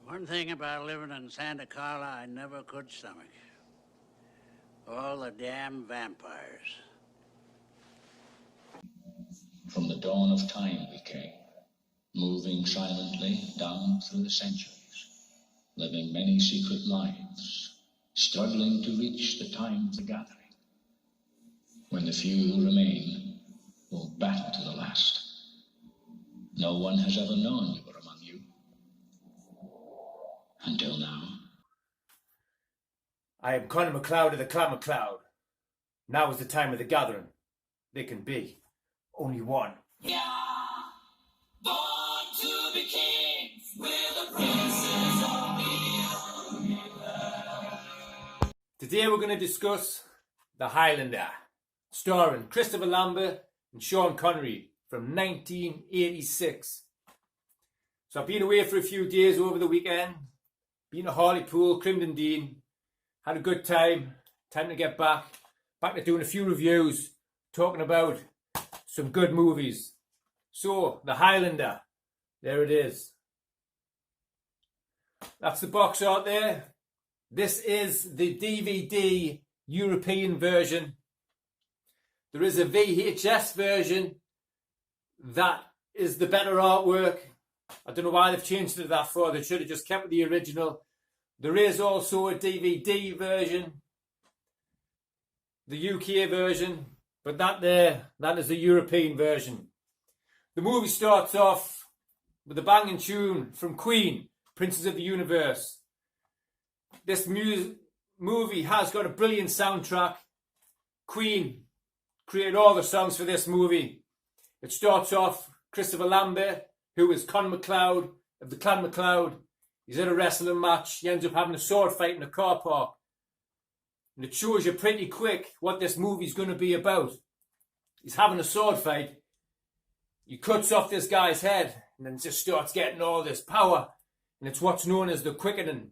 One thing about living in Santa Carla I never could stomach. All the damn vampires. From the dawn of time we came, moving silently down through the centuries, living many secret lives, struggling to reach the time of the gathering, when the few who remain will battle to the last. No one has ever known we were among you, until now. I am Conor MacLeod of the Clan MacLeod. Now is the time of the gathering. There can be only one. Yeah, born to be kings, we're the princes of the earth. Today we're going to discuss The Highlander, starring Christopher Lambert and Sean Connery from 1986. So I've been away for a few days over the weekend, been to Hartlepool, Crimdon Dean, had a good time to get back to doing a few reviews, talking about some good movies. So, The Highlander, there it is. That's the box art there. This is the DVD European version. There is a VHS version that is the better artwork. I don't know why they've changed it that far. They should have just kept with the original. There is also a DVD version, the UK version, but that is the European version. The movie starts off with a banging tune from Queen, Princes of the Universe. This movie has got a brilliant soundtrack. Queen created all the songs for this movie. It starts off Christopher Lambert, who is Conor MacLeod of the Clan MacLeod. He's in a wrestling match. He ends up having a sword fight in a car park. And it shows you pretty quick what this movie's going to be about. He's having a sword fight. He cuts off this guy's head and then just starts getting all this power. And it's what's known as the quickening.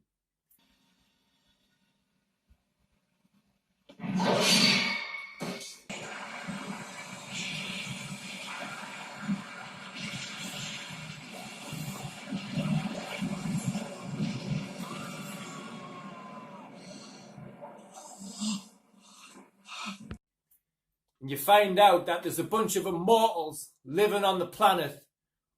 And you find out that there's a bunch of immortals living on the planet,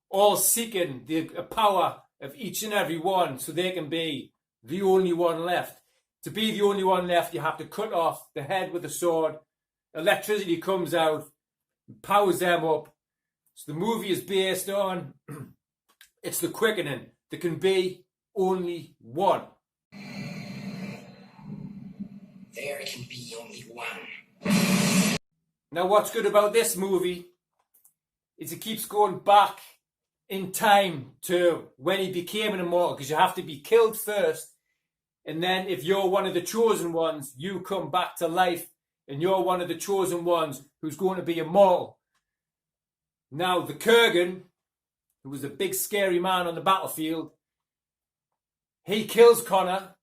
all seeking the power of each and every one so they can be the only one left. To be the only one left, you have to cut off the head with a sword. Electricity comes out, powers them up. So the movie is based on, it's the quickening. There can be only one. There can be only one. Now what's good about this movie is it keeps going back in time to when he became an immortal, because you have to be killed first, and then if you're one of the chosen ones, you come back to life and you're one of the chosen ones who's going to be immortal. Now the Kurgan, who was a big scary man on the battlefield, he kills Conor,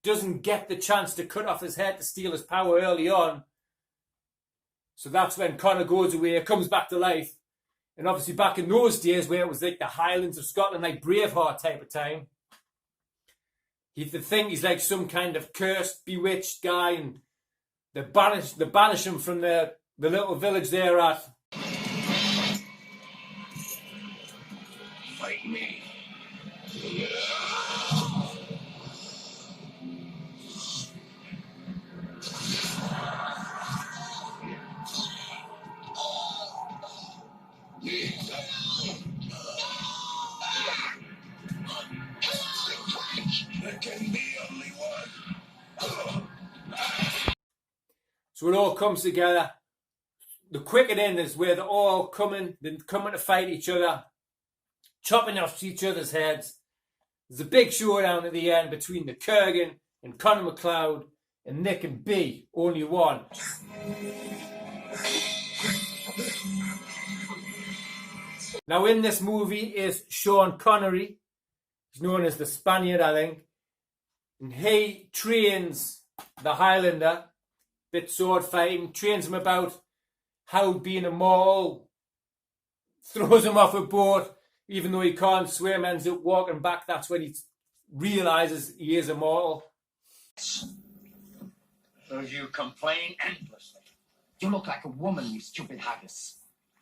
doesn't get the chance to cut off his head to steal his power early on. So that's when Conor goes away, comes back to life. And obviously back in those days where it was like the Highlands of Scotland, like Braveheart type of time, he's like some kind of cursed, bewitched guy, and they banish him from the little village they're at. Fight me. There can be only one. So it all comes together. The quickening is where they're all coming to fight each other, chopping off each other's heads. There's a big showdown at the end between the Kurgan and Conor MacLeod, and there can be only one. Now in this movie is Sean Connery. He's known as the Spaniard, I think. And he trains the Highlander, bit sword fighting, trains him about how being immortal, throws him off a boat, even though he can't swim, ends up walking back. That's when he realizes he is immortal. Because you complain endlessly. You look like a woman, you stupid haggis.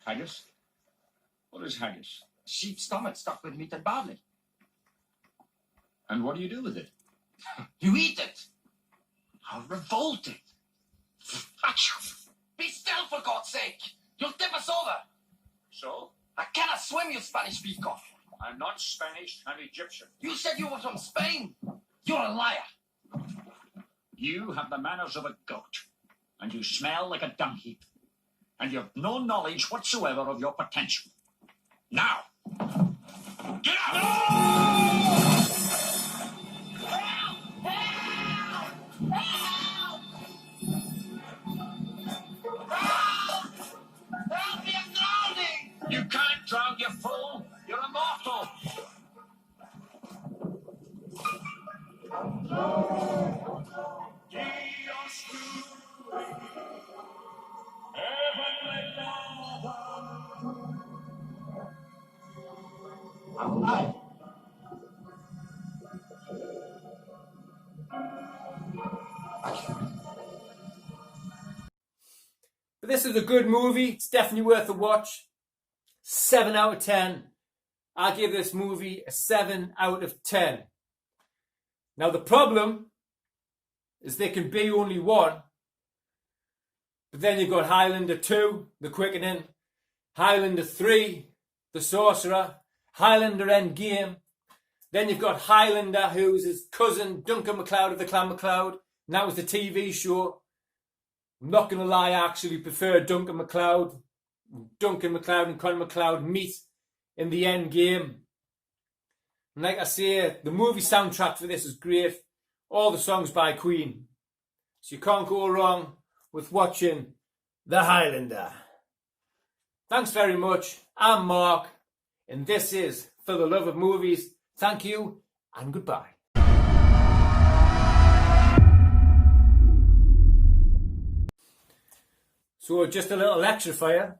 Haggis? What is haggis? Sheep's stomach stuck with meat and barley. And what do you do with it? You eat it. How revolting. Achoo. Be still, for God's sake. You'll tip us over. So? I cannot swim, you Spanish beefcock. I'm not Spanish, I'm Egyptian. You said you were from Spain. You're a liar. You have the manners of a goat, and you smell like a dung heap, and you have no knowledge whatsoever of your potential. Now, get out! Help me, I'm drowning! You can't drown, you fool! You're immortal! But this is a good movie. It's definitely worth a watch. 7 out of 10. I give this movie a 7 out of 10. Now the problem is there can be only one. But then you've got Highlander 2, The Quickening, Highlander 3, The Sorcerer, Highlander Endgame. Then you've got Highlander, who's his cousin, Duncan MacLeod of the Clan MacLeod. And that was the TV show. I'm not going to lie, I actually prefer Duncan MacLeod. Duncan MacLeod and Conor MacLeod meet in the end game. And like I say, the movie soundtrack for this is great. All the songs by Queen. So you can't go wrong with watching The Highlander. Thanks very much. I'm Mark, and this is For the Love of Movies. Thank you, and goodbye. So just a little lecture for you.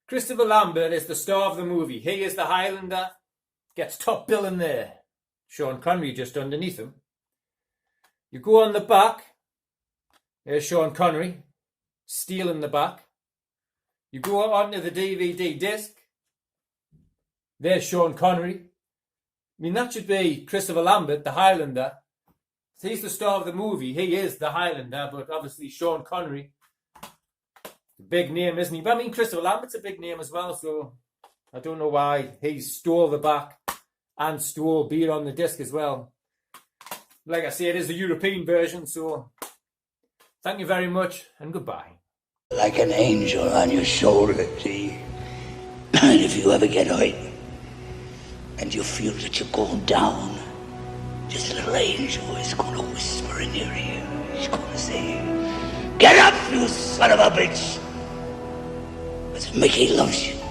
Christopher Lambert is the star of the movie. He is the Highlander. Gets top billing there. Sean Connery just underneath him. You go on the back. There's Sean Connery. Stealing the back. You go onto the DVD disc. There's Sean Connery. I mean, that should be Christopher Lambert, the Highlander. He's the star of the movie. He is the Highlander, but obviously Sean Connery, the big name, isn't he? But I mean, Christopher Lambert's a big name as well, so I don't know why he stole the back and stole being on the disc as well. Like I say, it is the European version, so thank you very much and goodbye. Like an angel on your shoulder, see? And if you ever get hurt and you feel that you're going down, this little angel is going to whisper in your ear. He's going to say, "Get up, you son of a bitch! Because Mickey loves you."